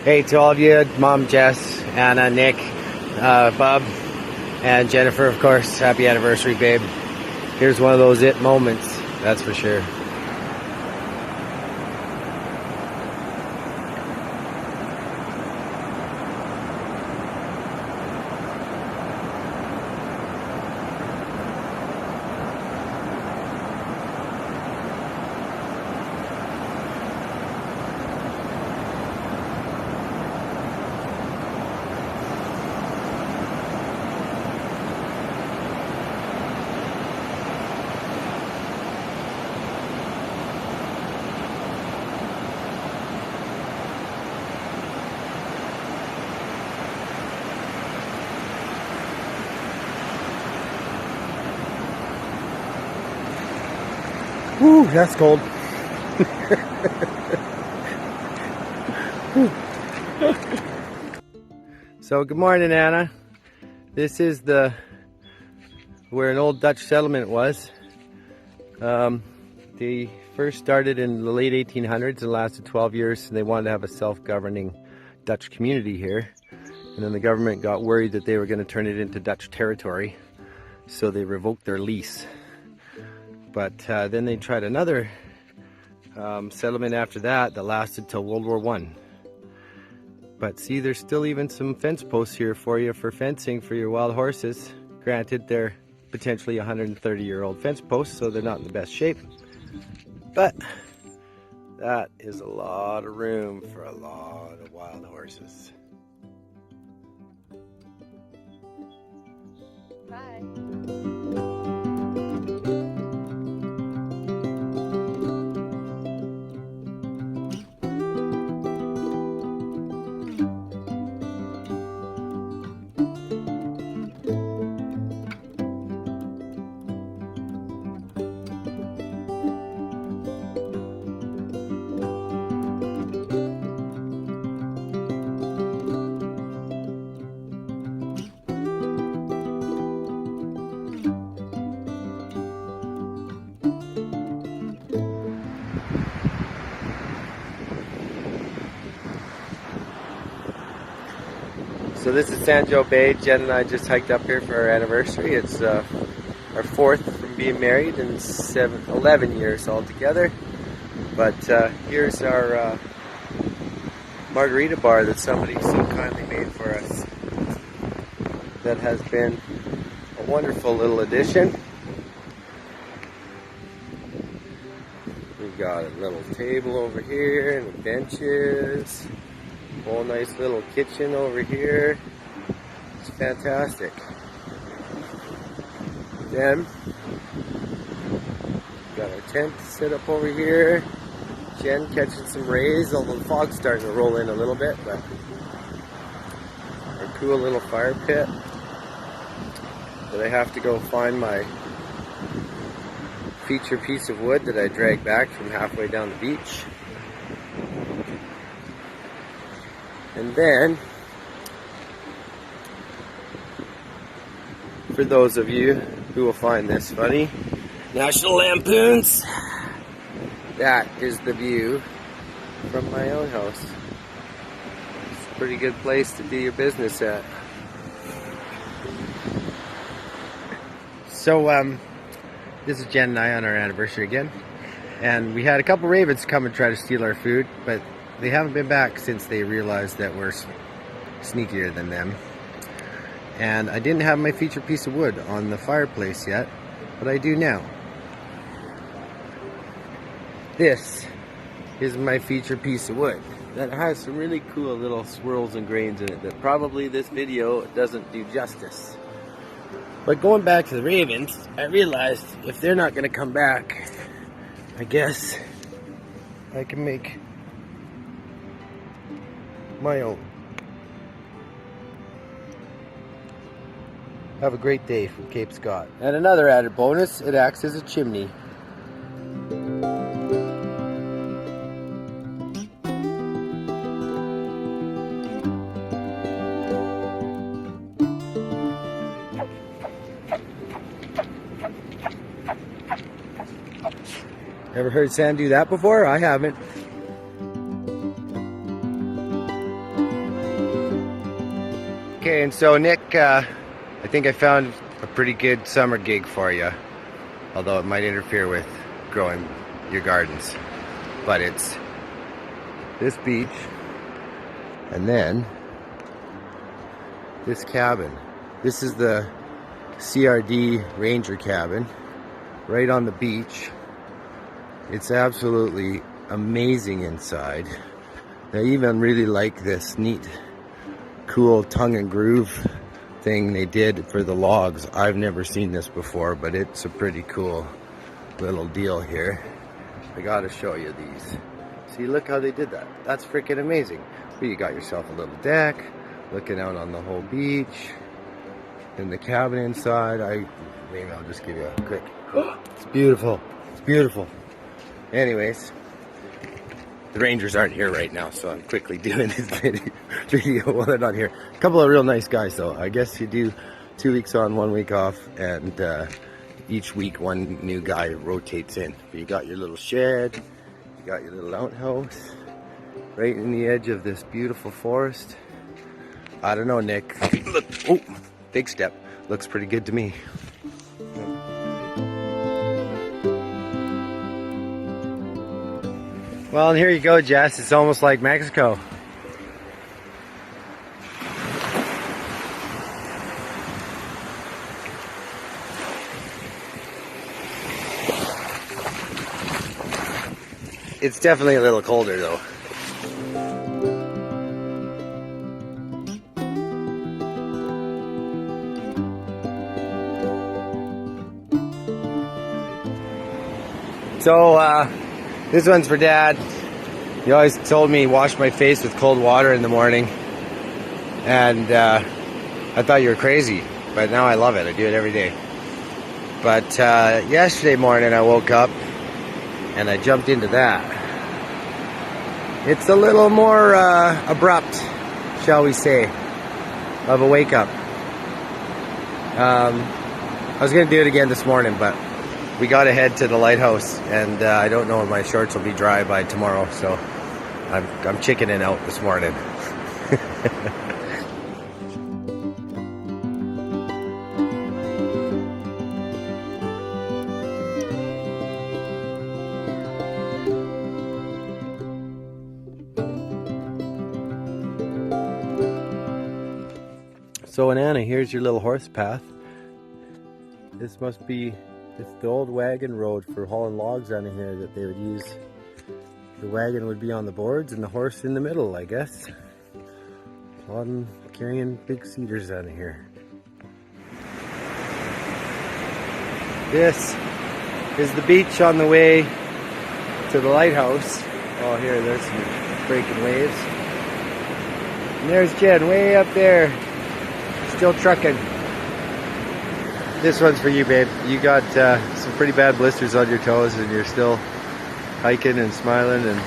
Hey, to all of you, Mom, Jess, Anna, Nick, Bob, and Jennifer, of course, happy anniversary, babe. Here's one of those it moments, that's for sure. Woo, that's cold. So good morning, Anna. This is where an old Dutch settlement was. They first started in the late 1800s and lasted 12 years, and they wanted to have a self-governing Dutch community here. And then the government got worried that they were going to turn it into Dutch territory, so they revoked their lease. But then they tried another settlement after that lasted till World War I. But see, there's still even some fence posts here for you for fencing for your wild horses. Granted, they're potentially 130-year-old fence posts, so they're not in the best shape. But that is a lot of room for a lot of wild horses. Bye. So this is San Joe Bay. Jen and I just hiked up here for our anniversary. It's our 4th from being married and 11 years altogether. But here's our margarita bar that somebody so kindly made for us. That has been a wonderful little addition. We've got a little table over here and benches. Whole nice little kitchen over here. It's fantastic. Then got our tent set up over here. Jen catching some rays, although the fog's starting to roll in a little bit, but our cool little fire pit. But I have to go find my feature piece of wood that I dragged back from halfway down the beach. And then, for those of you who will find this funny, National Lampoons, that is the view from my own house. It's a pretty good place to do your business at. So, this is Jen and I on our anniversary again. And we had a couple ravens come and try to steal our food, but they haven't been back since they realized that we're sneakier than them. And I didn't have my feature piece of wood on the fireplace yet, but I do now. This is my feature piece of wood that has some really cool little swirls and grains in it that probably this video doesn't do justice. But going back to the ravens, I realized if they're not going to come back, I guess I can make my own. Have a great day from Cape Scott. And another added bonus, it acts as a chimney. Ever heard Sam do that before? I haven't. And so Nick, I think I found a pretty good summer gig for you, although it might interfere with growing your gardens. But it's this beach and then this cabin. This is the CRD Ranger cabin right on the beach. It's absolutely amazing inside. I even really like this neat, cool tongue and groove thing they did for the logs. I've never seen this before, but it's a pretty cool little deal here. I gotta show you these. See, look how they did that. That's freaking amazing. Well, you got yourself a little deck, looking out on the whole beach, and the cabin inside. Maybe I'll just give you a quick. It's beautiful. It's beautiful. Anyways, the Rangers aren't here right now, so I'm quickly doing this video while they're not here. A couple of real nice guys, though. I guess you do 2 weeks on, 1 week off, and each week one new guy rotates in. You got your little shed, you got your little outhouse, right in the edge of this beautiful forest. I don't know, Nick. Look, oh, big step. Looks pretty good to me. Well, and here you go, Jess. It's almost like Mexico. It's definitely a little colder, though. So, this one's for Dad. He always told me wash my face with cold water in the morning. And I thought you were crazy, but now I love it. I do it every day. But yesterday morning I woke up and I jumped into that. It's a little more abrupt, shall we say, of a wake up. I was going to do it again this morning, but we got to head to the lighthouse, and I don't know if my shorts will be dry by tomorrow, so I'm chickening out this morning. So, Anna, here's your little horse path. This must be, it's the old wagon road for hauling logs on here that they would use. The wagon would be on the boards and the horse in the middle, I guess. On carrying big cedars out of here. This is the beach on the way to the lighthouse. Oh, here, there's some breaking waves. And there's Jen way up there, still trucking. This one's for you, babe. You got some pretty bad blisters on your toes, and you're still hiking and smiling, and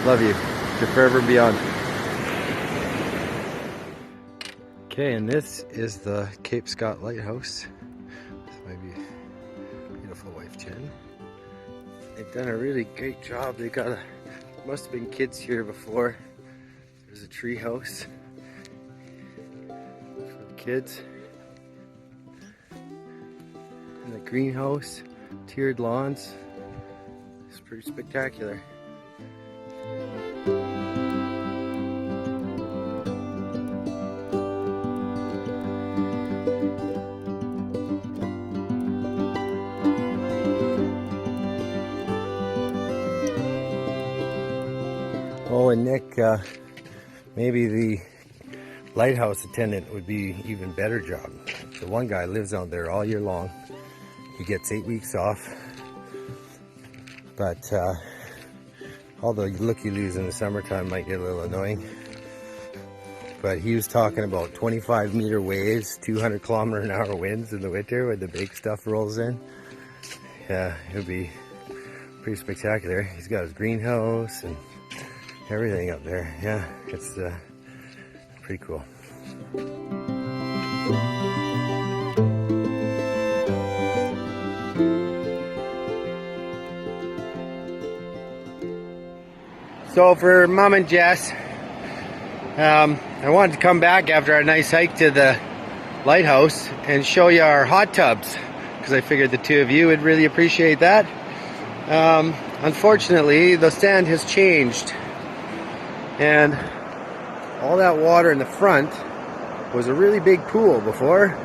love you to forever and beyond. Okay, and this is the Cape Scott Lighthouse. This is my beautiful wife, Jen. They've done a really great job. They got must have been kids here before. There's a tree house for the kids. And the greenhouse, tiered lawns. It's pretty spectacular. Oh, and Nick, maybe the lighthouse attendant would be even better job. The one guy lives out there all year long. He gets 8 weeks off, but all the look you lose in the summertime might get a little annoying. But he was talking about 25-meter waves, 200-kilometer-an-hour winds in the winter when the big stuff rolls in. Yeah, it would be pretty spectacular. He's got his greenhouse and everything up there. Yeah, it's pretty cool. So for Mom and Jess, I wanted to come back after our nice hike to the lighthouse and show you our hot tubs, because I figured the two of you would really appreciate that. Unfortunately, the stand has changed, and all that water in the front was a really big pool before,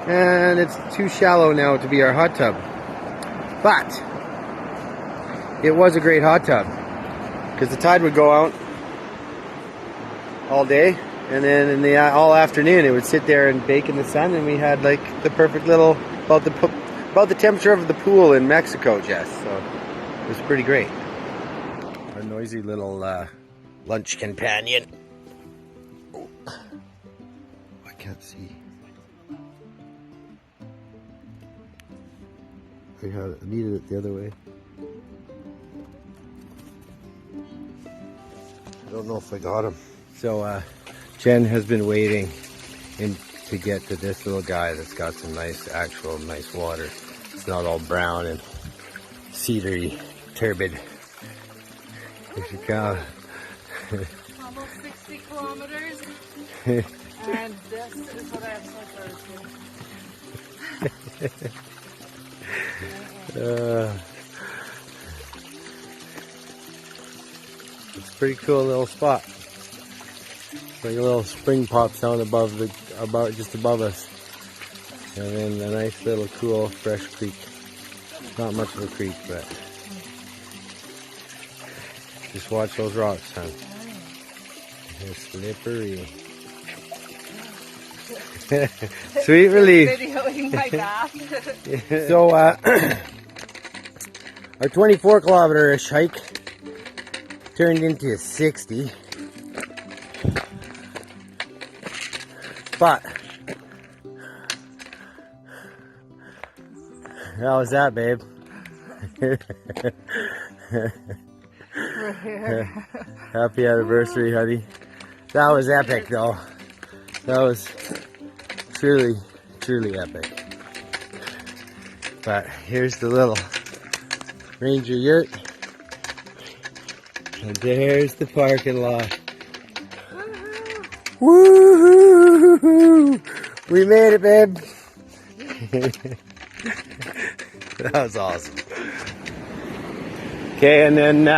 and it's too shallow now to be our hot tub. But it was a great hot tub, because the tide would go out all day, and then in the all afternoon it would sit there and bake in the sun, and we had like the perfect little, about the temperature of the pool in Mexico, Jess. So it was pretty great. Our noisy little lunch companion. Oh, I can't see. I needed it the other way. I don't know if I got him. So Jen has been waiting to get to this little guy that's got some nice water. It's not all brown and cedary, turbid. Here she comes. Almost 60 kilometers. And this is what I have so far. It's a pretty cool little spot. Like a little spring pops out just above us, and then a nice little cool fresh creek. Not much of a creek, but just watch those rocks, huh? They're slippery. Sweet relief. Videoing my bath. So our 24-kilometer-ish hike turned into a 60. But how was that, babe? Happy anniversary, honey. That was epic, though. That was truly, truly epic. But here's the little Ranger yurt, and there's the parking lot. Woohoo! We made it, babe. That was awesome. Okay, and then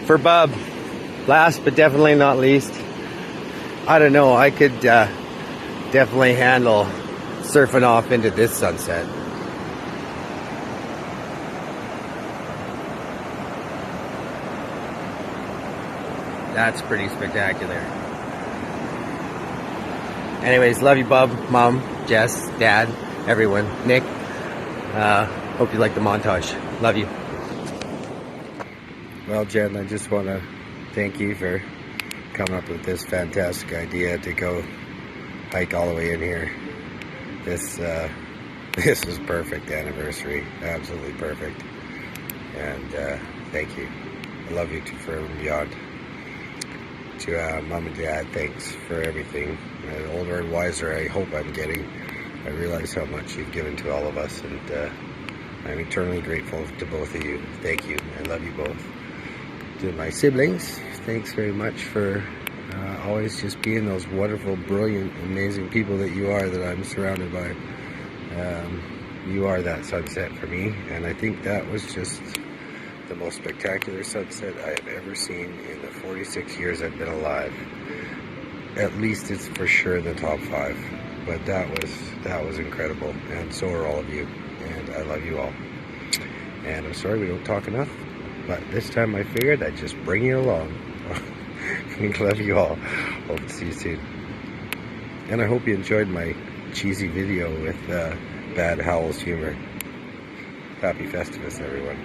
for Bub, last but definitely not least, I don't know, I could definitely handle surfing off into this sunset. That's pretty spectacular. Anyways, love you, Bub, Mom, Jess, Dad, everyone, Nick. Hope you like the montage. Love you. Well, Jen, I just want to thank you for coming up with this fantastic idea to go hike all the way in here. This is perfect anniversary, absolutely perfect. And thank you. I love you to forever and beyond. To Mom and Dad, thanks for everything. The older and wiser I hope I'm getting, I realize how much you've given to all of us, and I'm eternally grateful to both of you. Thank you. I love you both. To my siblings, thanks very much for always just being those wonderful, brilliant, amazing people that you are, that I'm surrounded by. You are that sunset for me, and I think that was just the most spectacular sunset I have ever seen in the 46 years I've been alive. At least it's for sure in the top 5. But that was incredible, and so are all of you, and I love you all. And I'm sorry we don't talk enough, but this time I figured I'd just bring you along. Love you all. Hope to see you soon. And I hope you enjoyed my cheesy video with bad Howells humor. Happy Festivus, everyone.